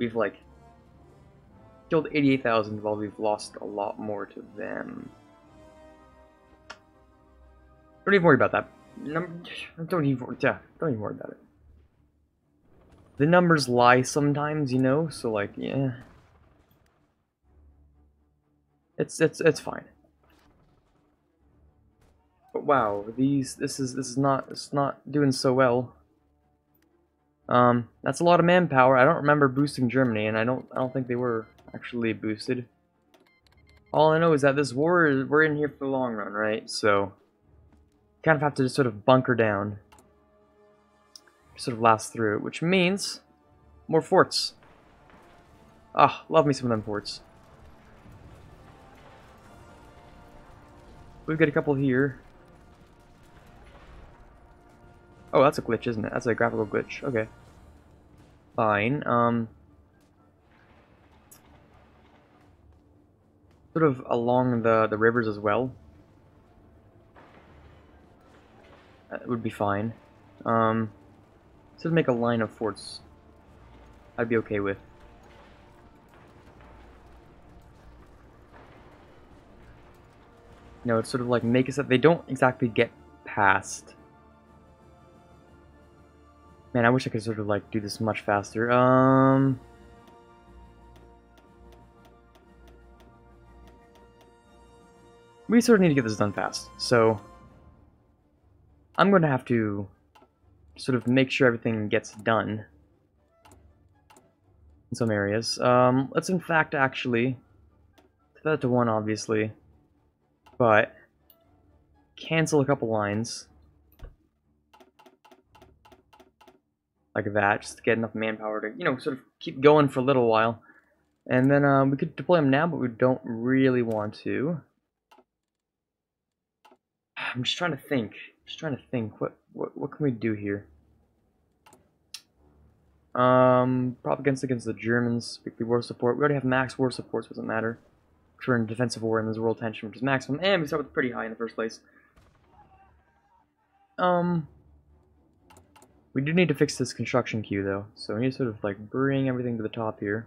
we've like killed 88,000 while we've lost a lot more to them. Don't even worry about that. Don't even worry about it. The numbers lie sometimes, you know, so like, yeah. It's fine. But wow, this is not doing so well. That's a lot of manpower. I don't remember boosting Germany, and I don't think they were actually boosted. All I know is that this war we're in here for the long run, right? So kind of have to just sort of bunker down, sort of last through it, which means more forts. Ah, love me some of them forts. We've got a couple here. Oh, that's a glitch, isn't it? That's a graphical glitch. Okay. Fine. Sort of along the rivers as well. That would be fine. Sort of make a line of forts. I'd be okay with. You know, it's sort of like make it so that they don't exactly get past. Man, I wish I could sort of like do this much faster. We sort of need to get this done fast. So I'm going to have to sort of make sure everything gets done in some areas. Let's in fact actually set that to 1, obviously, but cancel a couple lines. Like that, just to get enough manpower to, you know, sort of keep going for a little while. And then we could deploy them now, but we don't really want to. I'm just trying to think. What can we do here? Propaganda against the Germans, weekly war support. We already have max war support, so it doesn't matter. We're in defensive war and there's world tension, which is maximum, and we start with pretty high in the first place. We do need to fix this construction queue, though, so we need to sort of, like, bring everything to the top here.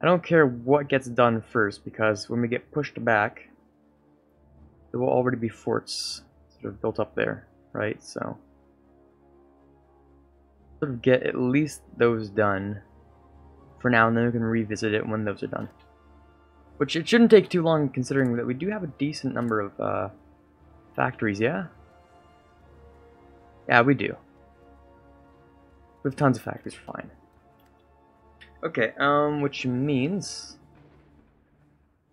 I don't care what gets done first, because when we get pushed back, there will already be forts sort of built up there, right? So, sort of get at least those done for now, and then we can revisit it when those are done. Which, it shouldn't take too long, considering that we do have a decent number of, factories, yeah? Yeah, we do. We have tons of factories, fine. Okay, which means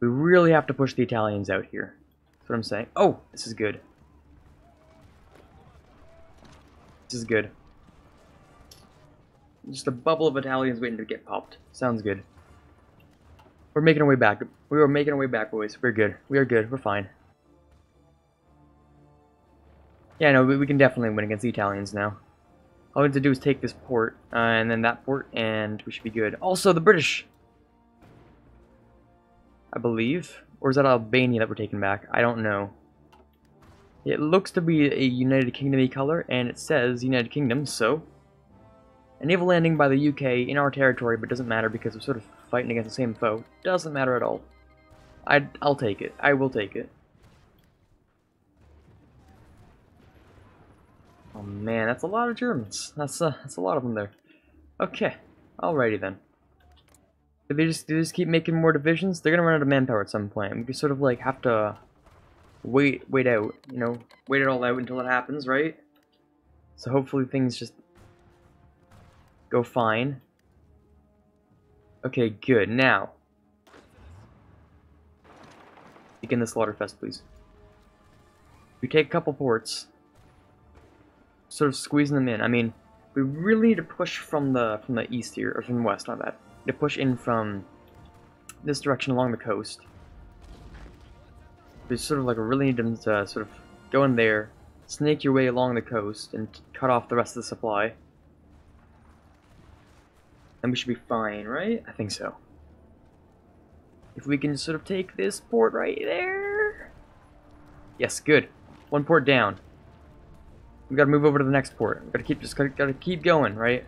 we really have to push the Italians out here. That's what I'm saying. Oh, this is good. This is good. Just a bubble of Italians waiting to get popped. Sounds good. We're making our way back. We are making our way back, boys. We're good. We are good. We're fine. Yeah, no, we can definitely win against the Italians now. All we have to do is take this port, and then that port, and we should be good. Also, the British, I believe. Or is that Albania that we're taking back? I don't know. It looks to be a United Kingdom-y color, and it says United Kingdom, so... A naval landing by the UK in our territory, but doesn't matter because we're sort of fighting against the same foe. Doesn't matter at all. I'll take it. I will take it. Oh man, that's a lot of Germans. That's a lot of them there. Okay, alrighty then. Do they just keep making more divisions? They're gonna run out of manpower at some point. We can sort of like have to wait out, you know, wait it all out until it happens, right? So hopefully things just go fine. Okay, good. Now, begin the slaughterfest, please. We take a couple ports. Sort of squeezing them in. I mean, we really need to push from the east here, or from the west, not that. To push in from this direction along the coast. We sort of like really need them to sort of go in there, snake your way along the coast, and cut off the rest of the supply. And we should be fine, right? I think so. If we can sort of take this port right there. Yes, good. One port down. We gotta move over to the next port. We gotta keep going, right?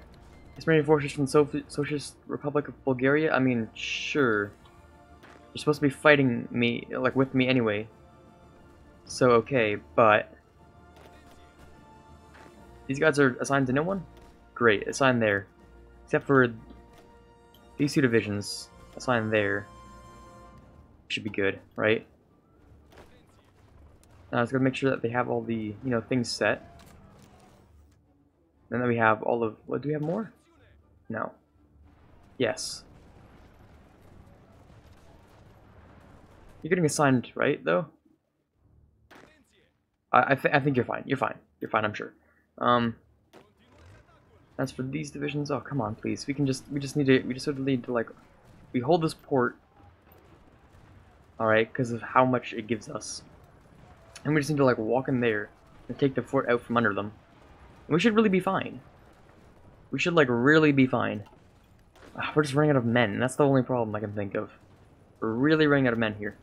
Exterminating forces from the Socialist Republic of Bulgaria? I mean, sure. You're supposed to be fighting me, like, with me anyway. So, okay, but... These guys are assigned to no one? Great, assigned there. Except for these two divisions. Assigned there. Should be good, right? Now, I was gonna make sure that they have all the, you know, things set. And then we have all of... What, do we have more? No. Yes. You're getting assigned, right, though? I think you're fine. You're fine. You're fine, I'm sure. As for these divisions, oh, come on, please. We just sort of need to, like... We hold this port. Alright, because of how much it gives us. And we just need to, like, walk in there and take the fort out from under them. And we should really be fine. We should, like, really be fine. We're just running out of men. That's the only problem I can think of. We're really running out of men here.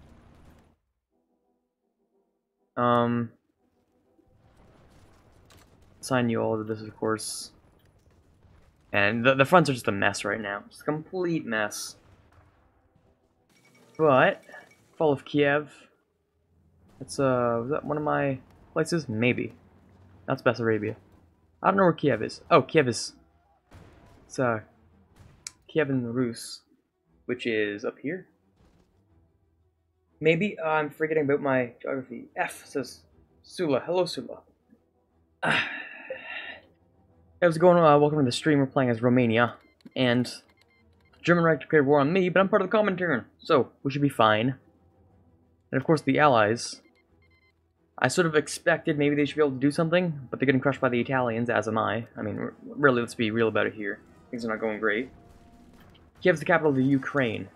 Assign you all to this, of course. And the fronts are just a mess right now. Just a complete mess. But, Fall of Kiev. That's, was that one of my places? Maybe. That's Bessarabia. I don't know where Kiev is. Oh, Kiev is... It's, Kiev in Rus, which is up here. Maybe I'm forgetting about my geography. F says Sula. Hello, Sula. How's it going? Welcome to the stream. We're playing as Romania, and German Reich declared war on me, but I'm part of the Comintern, so we should be fine. And of course, the Allies. I sort of expected maybe they should be able to do something, but they're getting crushed by the Italians, as am I. I mean, really, let's be real about it here. Things are not going great. Kiev's the capital of the Ukraine.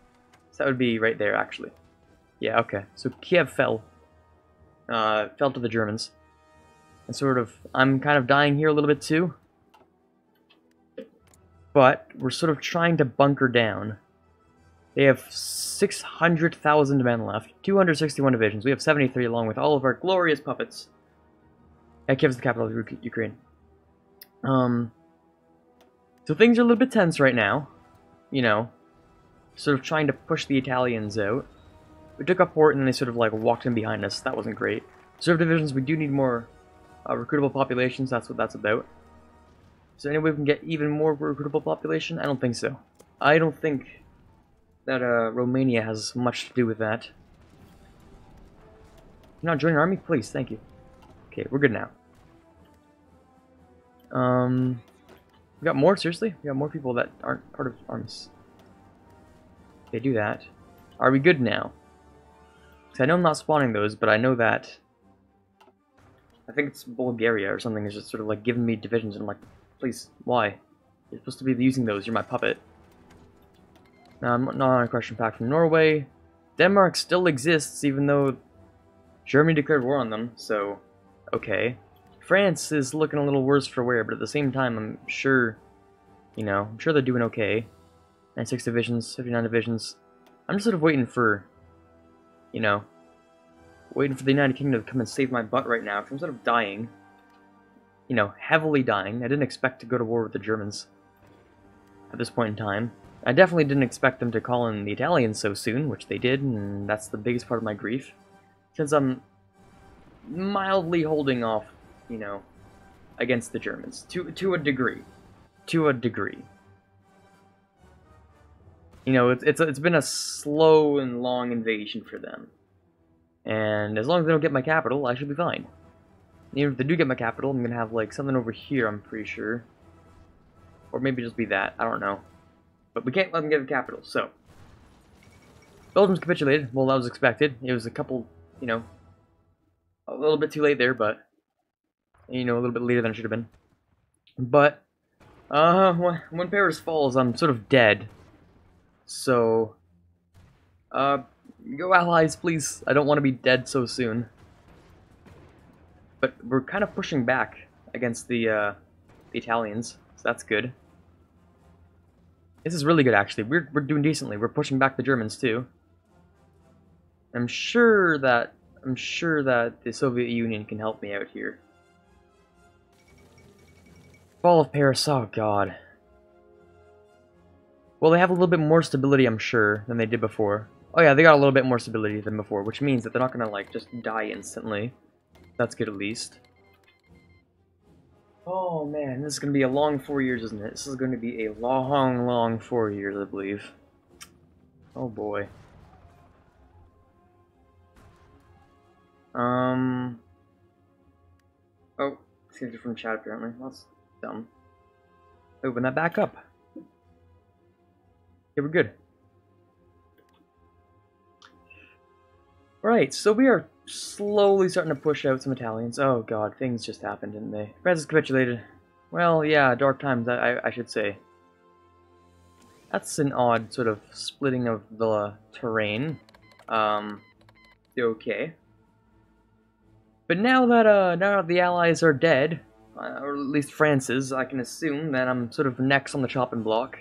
So that would be right there, actually. Yeah, okay. So Kiev fell. Fell to the Germans. And sort of, I'm kind of dying here a little bit too. But we're sort of trying to bunker down. They have 600,000 men left. 261 divisions. We have 73 along with all of our glorious puppets. And Kiev's the capital of Ukraine. So things are a little bit tense right now. You know, sort of trying to push the Italians out. We took up port and then they sort of like walked in behind us. That wasn't great. Reserve divisions, we do need more recruitable populations. That's what that's about. Is there any way we can get even more recruitable population? I don't think so. I don't think that Romania has much to do with that. You not join an army? Please, thank you. Okay, we're good now. We got more? Seriously? We got more people that aren't part of armies. They do that. Are we good now? Because I know I'm not spawning those, but I know that... I think it's Bulgaria or something is just sort of like giving me divisions, and I'm like, please, why? You're supposed to be using those, you're my puppet. Now, I'm not on a question pack from Norway. Denmark still exists, even though Germany declared war on them, so... Okay. France is looking a little worse for wear, but at the same time, I'm sure, you know, I'm sure they're doing okay. 96 divisions, 59 divisions. I'm just sort of waiting for, you know, waiting for the United Kingdom to come and save my butt right now, because I'm sort of dying. You know, heavily dying. I didn't expect to go to war with the Germans at this point in time. I definitely didn't expect them to call in the Italians so soon, which they did, and that's the biggest part of my grief. Since I'm mildly holding off, you know, against the Germans. To a degree. To a degree. You know, it's been a slow and long invasion for them. And as long as they don't get my capital, I should be fine. Even if they do get my capital, I'm gonna have, like, something over here, I'm pretty sure. Or maybe just be that, I don't know. But we can't let them get the capital, so. Belgium's capitulated. Well, that was expected. It was a couple, you know, a little bit too late there, but, you know, a little bit later than it should have been. But, when Paris falls, I'm sort of dead. So, go Allies, please. I don't want to be dead so soon. But we're kind of pushing back against the Italians, so that's good. This is really good, actually. We're doing decently. We're pushing back the Germans too. I'm sure that the Soviet Union can help me out here. Fall of Paris. Oh God. Well, they have a little bit more stability, I'm sure, than they did before. Oh yeah, they got a little bit more stability than before, which means that they're not gonna, like, just die instantly. That's good, at least. Oh man, this is gonna be a long 4 years, isn't it? This is gonna be a long, long 4 years, I believe. Oh boy. Oh, it's a from chat apparently. That's dumb. Open that back up. Okay, we're good. Right, so we are slowly starting to push out some Italians. Oh god, things just happened, didn't they? France has capitulated. Well, yeah, dark times, I should say. That's an odd sort of splitting of the terrain. Okay. But now that the Allies are dead, or at least France's, I can assume that I'm sort of next on the chopping block.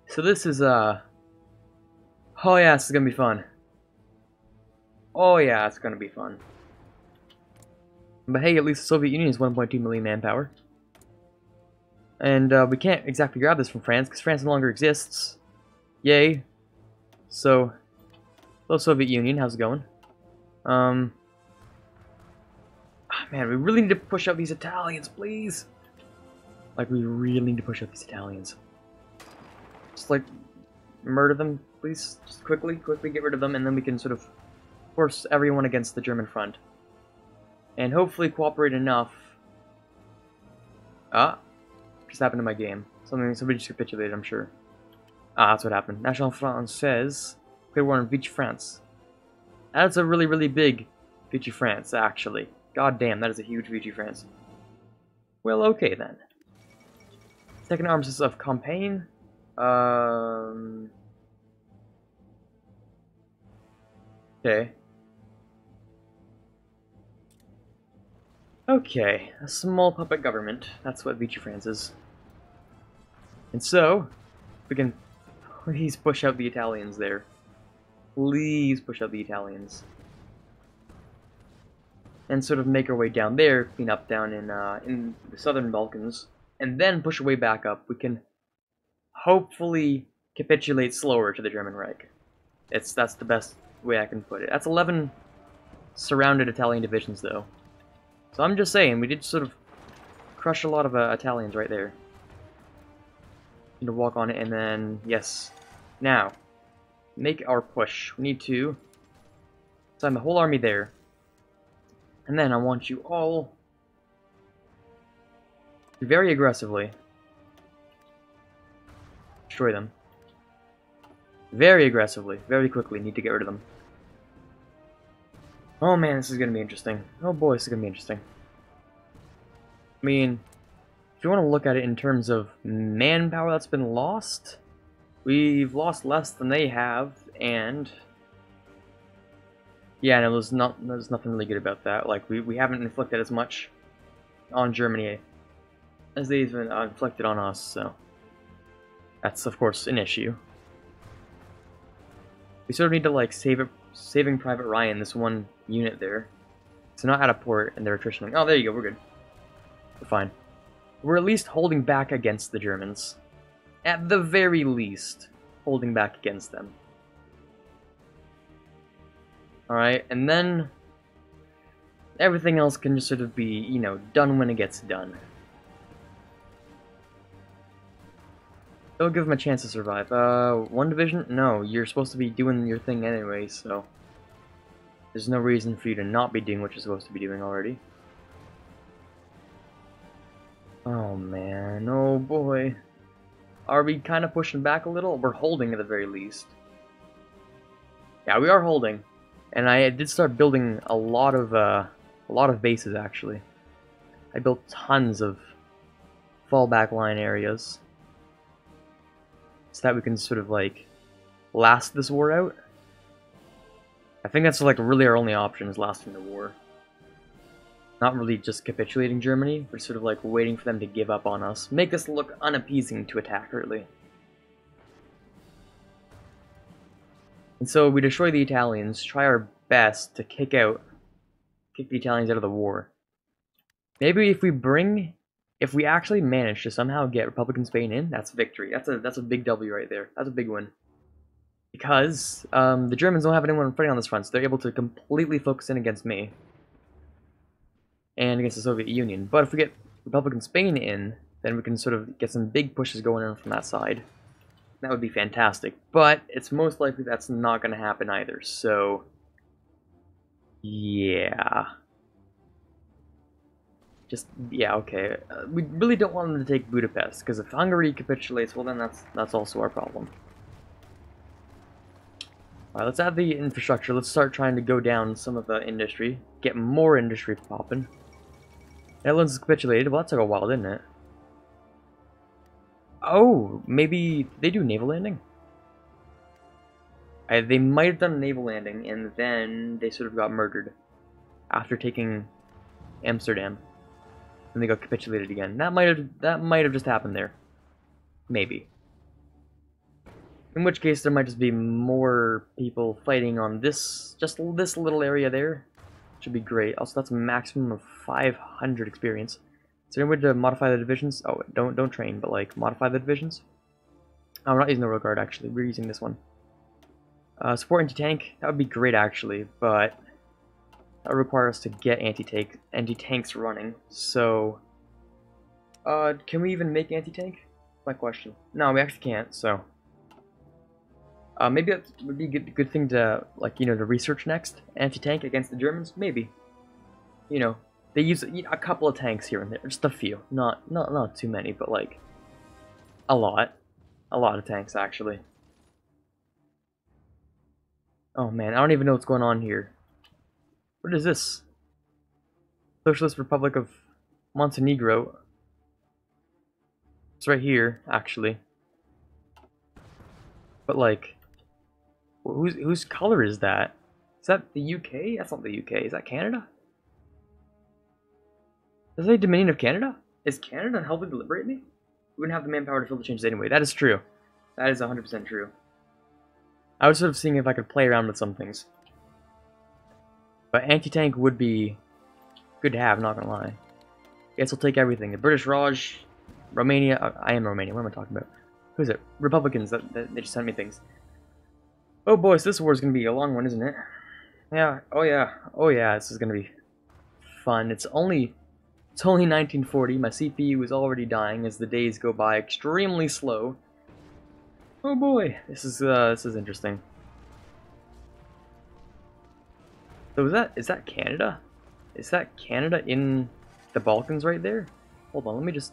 So this is, oh yeah, this is gonna be fun. Oh yeah, it's gonna be fun. But hey, at least the Soviet Union is 1.2 million manpower. And we can't exactly grab this from France, because France no longer exists. Yay. So, hello Soviet Union, how's it going? Man, we really need to push out these Italians, please! Like, we really need to push out these Italians. Just, like, murder them, please. Just quickly get rid of them, and then we can sort of force everyone against the German front. And hopefully cooperate enough. Just happened to my game. Somebody just capitulated, I'm sure. That's what happened. National Front says, clear war on Vichy France. That's a really, really big Vichy France, actually. God damn, that is a huge Vichy France. Well, okay then. Second armistice of campaign. Okay. Okay, a small puppet government. That's what Vichy France is. And so, we can please push out the Italians there. Please push out the Italians. And sort of make our way down there, clean up down in the southern Balkans, and then push our way back up. We can hopefully capitulate slower to the German Reich. That's the best way I can put it. That's 11 surrounded Italian divisions, though. So I'm just saying, we did sort of crush a lot of Italians right there. Need to walk on it, and then, yes. Now, make our push. We need to assign the whole army there. And then I want you all to very aggressively destroy them. Very aggressively, very quickly, need to get rid of them. Oh man, this is gonna be interesting. Oh boy, this is gonna be interesting. I mean, if you want to look at it in terms of manpower that's been lost, we've lost less than they have, and yeah, no, there's nothing really good about that. Like, we haven't inflicted as much on Germany as they've inflicted on us, so that's of course an issue. We sort of need to like saving Private Ryan, this one unit there. So not at a port, and they're attritioning. Oh, there you go, we're good. We're fine. We're at least holding back against the Germans. At the very least, holding back against them. Alright, and then everything else can just sort of be, you know, done when it gets done. Don't give them a chance to survive. One division? No, you're supposed to be doing your thing anyway, so there's no reason for you to not be doing what you're supposed to be doing already. Oh man, oh boy. Are we kind of pushing back a little? We're holding at the very least. Yeah, we are holding. And I did start building a lot of bases, actually. I built tons of fallback line areas. So that we can sort of, like, last this war out. I think that's, like, really our only option is lasting the war. Not really just capitulating Germany, but sort of, like, waiting for them to give up on us. Make us look unappeasing to attack, really. And so we destroy the Italians, try our best to kick the Italians out of the war. Maybe if we bring if we actually manage to somehow get Republican Spain in, that's victory. That's a big W right there. That's a big win. Because the Germans don't have anyone fighting on this front, so they're able to completely focus in against me and against the Soviet Union. But if we get Republican Spain in, then we can sort of get some big pushes going on from that side. That would be fantastic. But it's most likely that's not going to happen either. So, yeah. Yeah, okay. We really don't want them to take Budapest, because if Hungary capitulates, well then that's also our problem. Alright, let's add the infrastructure. Let's start trying to go down some of the industry. Get more industry popping. Netherlands has capitulated. Well, that took a while, didn't it? Oh, maybe they do naval landing? They might have done a naval landing, and then they sort of got murdered after taking Amsterdam. And they got capitulated again. That might have just happened there. Maybe. In which case, there might just be more people fighting on just this little area there. Should be great. Also, that's a maximum of 500 experience. Is there any way to modify the divisions? Oh, don't train, but like modify the divisions. Oh, we're not using the road guard actually. We're using this one. Support anti-tank. That would be great actually, but that would require us to get anti-tanks running. So, can we even make anti-tank? My question. No, we actually can't. So. Maybe that would be a good thing to, like, you know, to research next. Anti-tank against the Germans? Maybe. You know, they use a couple of tanks here and there. Just a few. Not too many, but, like, a lot. A lot of tanks, actually. Oh, man, I don't even know what's going on here. What is this? Socialist Republic of Montenegro. It's right here, actually. But, like... Whose color is that? Is that the UK? That's not the UK. Is that Canada? Does it say Dominion of Canada? Is Canada helping to liberate me? We wouldn't have the manpower to fill the changes anyway. That is true. That is 100% true. I was sort of seeing if I could play around with some things. But anti-tank would be good to have, not gonna lie. Guess I'll take everything. The British Raj, Romania. I am Romania. What am I talking about? Who is it? Republicans. They just sent me things. Oh boy, so this war is going to be a long one, isn't it? Yeah, oh yeah, this is going to be fun. It's only 1940, my CPU is already dying as the days go by extremely slow. Oh boy, this is interesting. So is that Canada? Is that Canada in the Balkans right there? Hold on, let me just...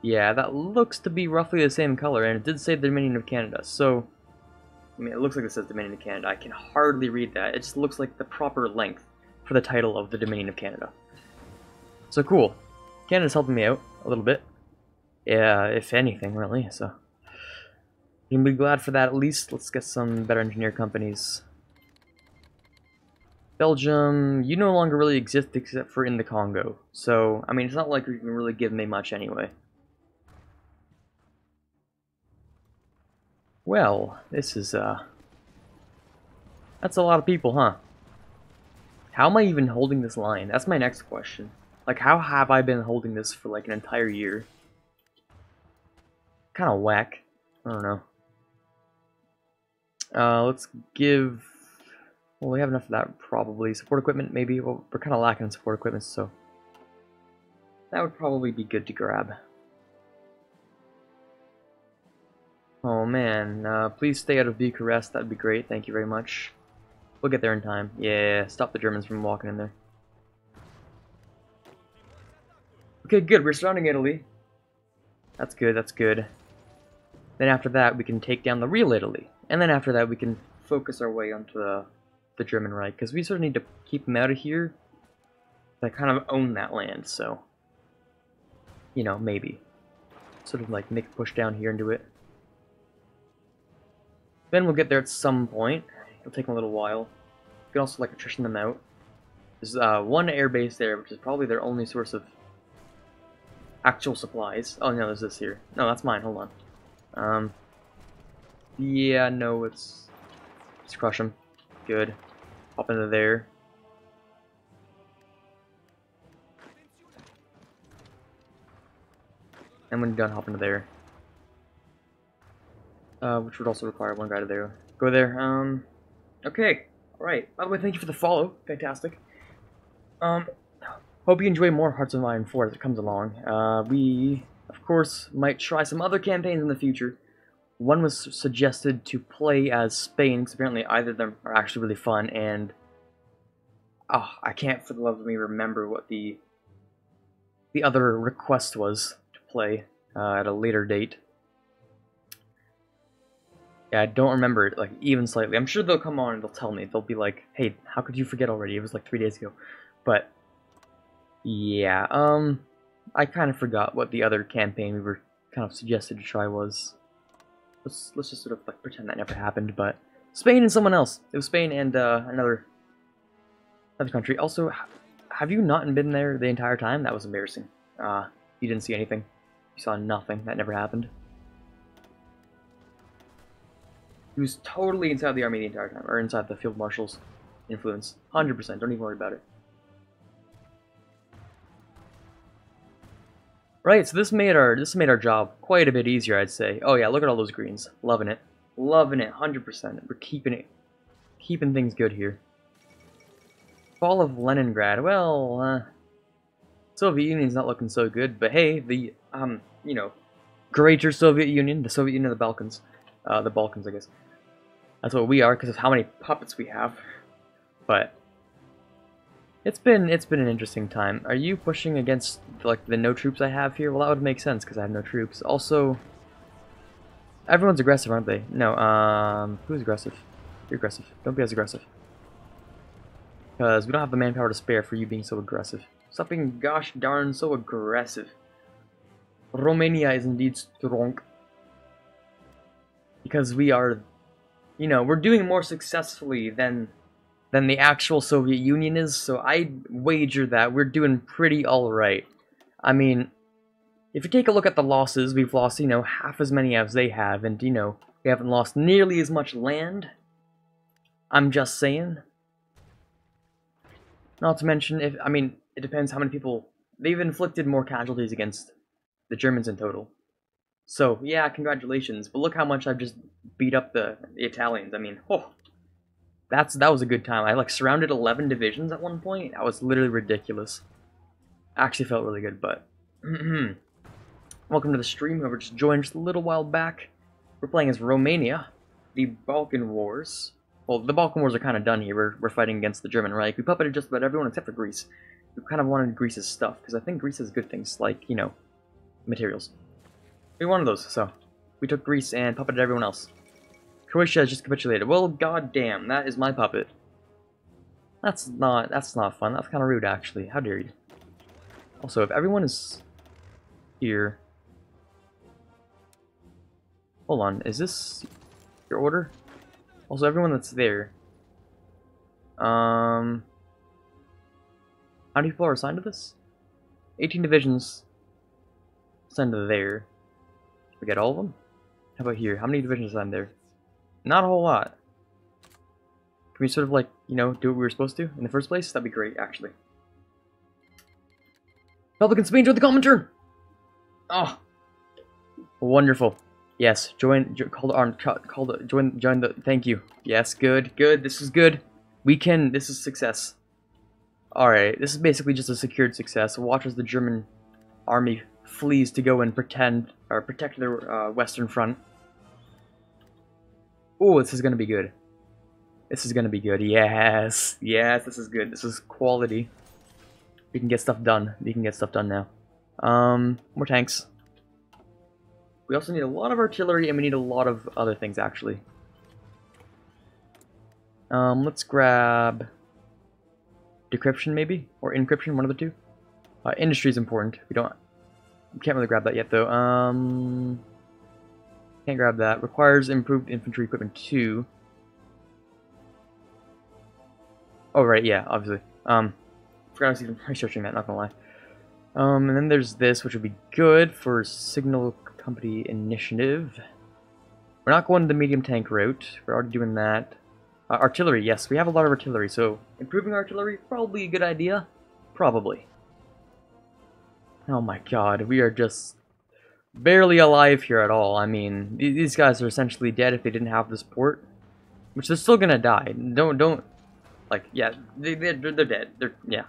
Yeah, that looks to be roughly the same color, and it did say the Dominion of Canada, so... I mean, it looks like it says Dominion of Canada. I can hardly read that. It just looks like the proper length for the title of the Dominion of Canada. So cool. Canada's helping me out a little bit. Yeah, if anything, really. So you can be glad for that at least. Let's get some better engineer companies. Belgium, you no longer really exist except for in the Congo. So, I mean, it's not like you can really give me much anyway. Well, this is, that's a lot of people, huh? How am I even holding this line? That's my next question. Like, how have I been holding this for, like, an entire year? Kinda whack. I don't know. Let's give... Well, we have enough of that, probably. Support equipment, maybe? Well, we're kinda lacking in support equipment, so... That would probably be good to grab. Oh man, please stay out of Bucharest, that'd be great, thank you very much. We'll get there in time. Yeah, stop the Germans from walking in there. Okay, good, we're surrounding Italy. That's good, that's good. Then after that, we can take down the real Italy. And then after that, we can focus our way onto the German Reich, because we sort of need to keep them out of here. They kind of own that land, so... You know, maybe. Sort of like make a push down here into it. Then we'll get there at some point. It'll take them a little while. We can also like attrition them out. There's one air base there, which is probably their only source of actual supplies. Oh no, there's this here. No, that's mine. Hold on. Yeah, no, let's crush them. Good. Hop into there. And when you're done, hop into there. Which would also require one guy to there. Go there. Okay. Alright. By the way, thank you for the follow. Fantastic. Hope you enjoy more Hearts of Iron 4 as it comes along. We, of course, might try some other campaigns in the future. One was suggested to play as Spain, because apparently either of them are actually really fun, and I can't for the love of me remember what the other request was to play at a later date. Yeah, I don't remember it, like, even slightly. I'm sure they'll come on and they'll tell me. They'll be like, hey, how could you forget already? It was like 3 days ago. But, yeah, I kind of forgot what the other campaign we were kind of suggested to try was. Let's just sort of, like, pretend that never happened, but Spain and someone else. It was Spain and, another country. Also, have you not been there the entire time? That was embarrassing. You didn't see anything. You saw nothing. That never happened. He was totally inside the army the entire time, or inside the field marshal's influence. 100%. Don't even worry about it. Right, so this made our job quite a bit easier, I'd say. Oh yeah, look at all those greens. Loving it. Loving it, 100%. We're keeping things good here. Fall of Leningrad. Well, Soviet Union's not looking so good, but hey, the you know, Greater Soviet Union, the Soviet Union of the Balkans, I guess. That's what we are because of how many puppets we have. But it's been an interesting time. Are you pushing against like the no troops I have here? Well, that would make sense because I have no troops. Also, everyone's aggressive, aren't they? No. Who's aggressive? You're aggressive. Don't be as aggressive. Because we don't have the manpower to spare for you being so aggressive. Stop being gosh darn so aggressive. Romania is indeed strong. Because we are, you know, we're doing more successfully than the actual Soviet Union is, so I wager that we're doing pretty alright. I mean, if you take a look at the losses, we've lost, you know, half as many as they have, and, you know, we haven't lost nearly as much land. I'm just saying. Not to mention, I mean, it depends how many people... They've inflicted more casualties against the Germans in total. So, yeah, congratulations, but look how much I've just beat up the Italians. I mean, that was a good time. I, like, surrounded 11 divisions at one point. That was literally ridiculous. Actually felt really good, but... Welcome to the stream, whoever just joined just a little while back. We're playing as Romania, the Balkan Wars. Well, the Balkan Wars are kind of done here. We're fighting against the German Reich. We puppeted just about everyone except for Greece. We kind of wanted Greece's stuff, because I think Greece has good things, like, you know, materials. We wanted those, so we took Greece and puppeted everyone else. Croatia has just capitulated. Well, goddamn, that is my puppet. That's not fun. That's kind of rude, actually. How dare you? Also, if everyone is here... Hold on, is this your order? Also, everyone that's there... How many people are assigned to this? 18 divisions assigned to there. We get all of them? How about here? How many divisions assigned there? Not a whole lot. Can we sort of, like, you know, do what we were supposed to in the first place? That'd be great, actually. Republican Spain, join the commenter! Oh! Wonderful. Yes, join the, thank you. Yes, good, this is good. This is success. Alright, this is basically just a secured success. Watch as the German army flees to go and protect their western front. Oh, this is gonna be good. This is gonna be good. Yes, this is good. This is quality. We can get stuff done. We can get stuff done now. More tanks. We also need a lot of artillery, and we need a lot of other things, actually. Let's grab decryption, maybe? Or encryption, one of the two. Industry is important. We can't really grab that yet, though. Can't grab that. Requires improved infantry equipment, too. Oh, right, yeah, obviously. Forgot I was even researching that, not gonna lie. And then there's this, which would be good for signal company initiative. We're not going the medium tank route. We're already doing that. Artillery, yes, we have a lot of artillery, so improving artillery, probably a good idea. Probably. Oh my god, we are just barely alive here at all. I mean, these guys are essentially dead if they didn't have this port, which they're still gonna die. Don't like, yeah, they're dead. Yeah.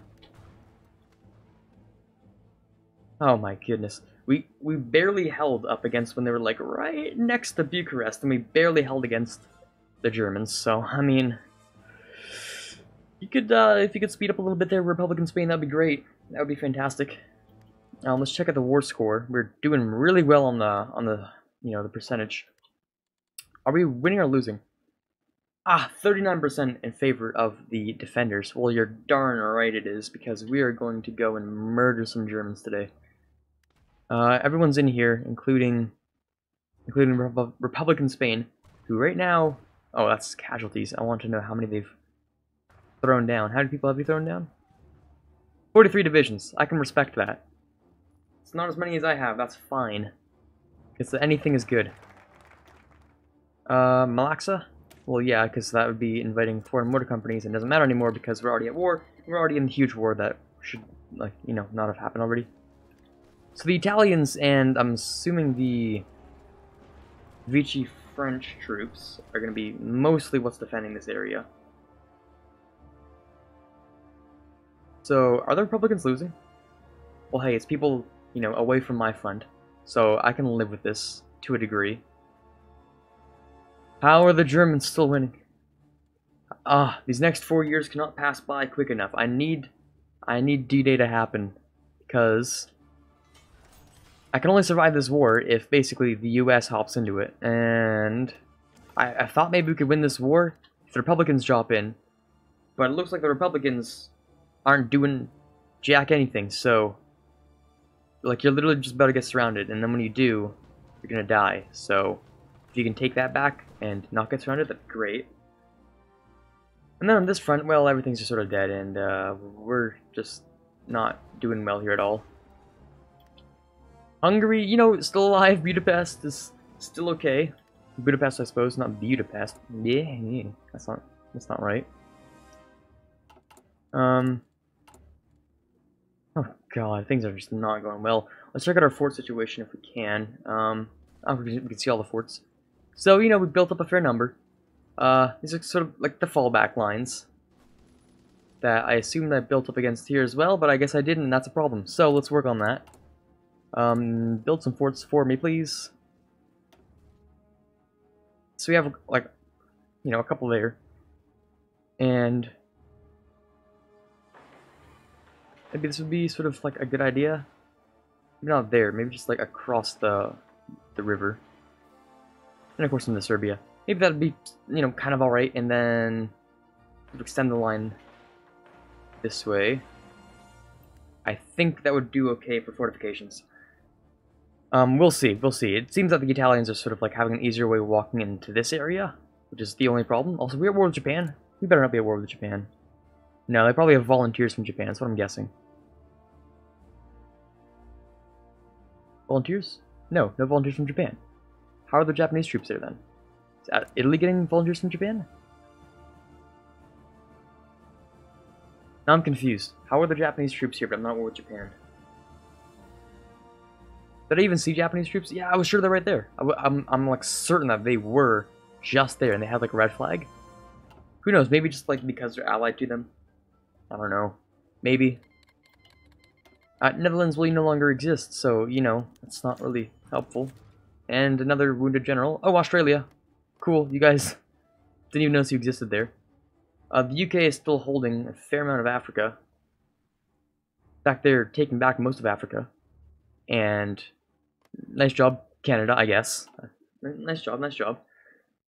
Oh my goodness. We barely held up against when they were like right next to Bucharest, and we barely held against the Germans. So I mean, you could if you could speed up a little bit there, Republican Spain, that'd be great. That would be fantastic. Let's check out the war score. We're doing really well on the the percentage. Are we winning or losing? 39% in favor of the defenders. Well, you're darn right it is, because we are going to go and murder some Germans today. Everyone's in here, including Republican Spain, who right now... Oh, that's casualties. I want to know how many they've thrown down. How many people have you thrown down? 43 divisions. I can respect that. It's not as many as I have. That's fine. Because anything is good. Malaxa? Well, yeah, because that would be inviting foreign motor companies, and it doesn't matter anymore because we're already at war. We're already in the huge war that should, like, not have happened already. So the Italians and I'm assuming the Vichy French troops are going to be mostly what's defending this area. So, are the Republicans losing? Well, hey, it's people, away from my front, so I can live with this to a degree. How are the Germans still winning? These next 4 years cannot pass by quick enough. I need D-Day to happen, because I can only survive this war if basically the US hops into it, and I thought maybe we could win this war if the Republicans drop in, but it looks like the Republicans aren't doing jack anything, so like you're literally just about to get surrounded, and then when you do, you're gonna die. So if you can take that back and not get surrounded, that's great. And then on this front, well, everything's just sort of dead, and we're just not doing well here at all. Hungary, still alive. Budapest is still okay. Budapest, I suppose, not Budapest. Yeah, that's not right. Oh god, things are just not going well. Let's check out our fort situation if we can. We can see all the forts. So, we built up a fair number. These are sort of like the fallback lines that I assumed I built up against here as well, but I guess I didn't, and that's a problem. So, let's work on that. Build some forts for me, please. So we have, like, a couple there. And maybe this would be sort of like a good idea. Maybe not there, maybe just like across the river. And of course into Serbia. Maybe that'd be, kind of alright, and then extend the line this way. I think that would do okay for fortifications. We'll see. It seems that the Italians are sort of like having an easier way walking into this area, which is the only problem. Also, we're at war with Japan. We better not be at war with Japan. No, they probably have volunteers from Japan, that's what I'm guessing. Volunteers? No volunteers from Japan. How are the Japanese troops there then? Is Italy getting volunteers from Japan? Now I'm confused. How are the Japanese troops here, but I'm not at war with Japan? Did I even see Japanese troops? Yeah, I was sure they're right there. I'm like certain that they were just there, and they had like a red flag. Who knows? Maybe just like because they're allied to them. I don't know. Maybe. Netherlands will no longer exist, so that's not really helpful. And another wounded general. Oh, Australia. Cool. You guys didn't even notice you existed there. The UK is still holding a fair amount of Africa. In fact, they're taking back most of Africa. And nice job, Canada, I guess. Nice job.